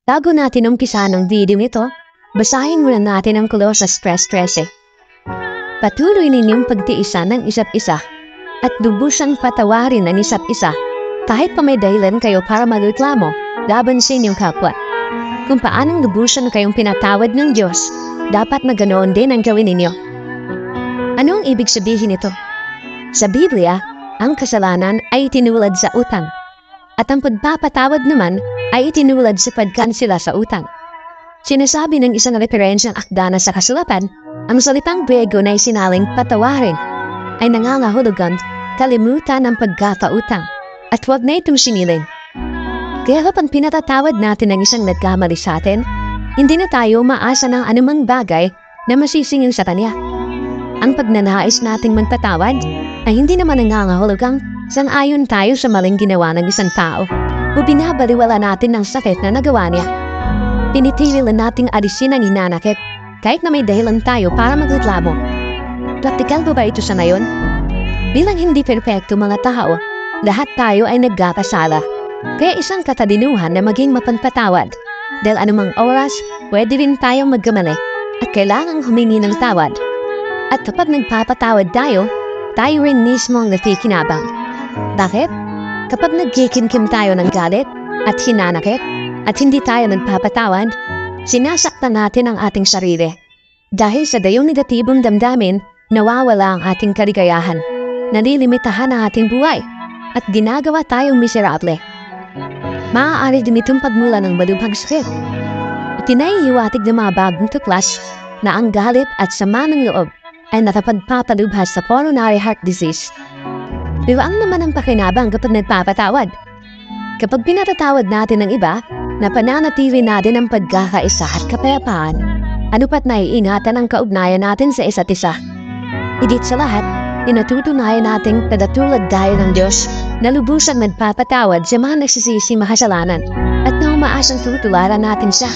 Bago natin umpisa ng video ito, basahin muna natin ang Kolosas 3:13. Patuloy ninyong pagtiisan ng isa't isa at lubusang patawarin ang isa't isa kahit pa may dahilan kayo para magreklamo laban sa inyong kapwa. Kung paanong lubusan kayong pinatawad ng Diyos, dapat na ganoon din ang gawin ninyo. Anong ibig sabihin ito? Sa Biblia, ang kasalanan ay itinulad sa utang, at ang pagpapatawad naman ay itinulad sa pagkansela sa utang. Sinasabi ng isang referensyang akda na sa kasulatan, ang salitang Griego na isinaling patawarin ay nangangahulugan kalimutan ng pagkakautang at huwag na itong sinilin. Kaya kapag pinatatawad natin ang isang nagkamali sa atin, hindi na tayo maasa ng anumang bagay na masisingil sa kanya. Ang pagnanais nating magpatawad ay hindi naman nangangahulugang sang-ayon tayo sa maling ginawa ng isang tao o binabaliwala natin ang sakit na nagawa niya. Pinitigil nating alisin ang hinanakit kahit na may dahilan tayo para magreklamo. Praktikal ba ito sa ngayon? Bilang hindi perpekto mga tao, lahat tayo ay nagkakasala. Kaya isang katalinuhan na maging mapagpatawad. Dahil anumang oras, pwede rin tayong magkamali at kailangang humingi ng tawad. At kapag nagpapatawad tayo rin mismo ang nakikinabang. Bakit? Kapag nagkikimkim tayo ng galit at hinanakit at hindi tayo nagpapatawad, sinasaktan natin ang ating sarili. Dahil sa dayong negatibong damdamin, nawawala ang ating kaligayahan, nalilimitahan ang ating buhay, at ginagawa tayong miserable. Maaari din itong pagmula ng malubhang sakit. Tinaihiwatig ng mga bagong tuklas na ang galit at sama ng loob ay nakapagpapalubhas sa coronary heart disease. Pero ang naman ang pakinabang kapag nagpapatawad? Kapag pinatatawad natin ng iba, napananatili natin ang pagkakaisa at kapayapaan. Ano pat naiingatan ang kaugnayan natin sa isa't isa. Higit sa lahat, inatutunayan nating tadatulad tayo ng Diyos na lubusang nagpapatawad sa mga nagsisisi makasalanan at na umaasang tutularan natin siya.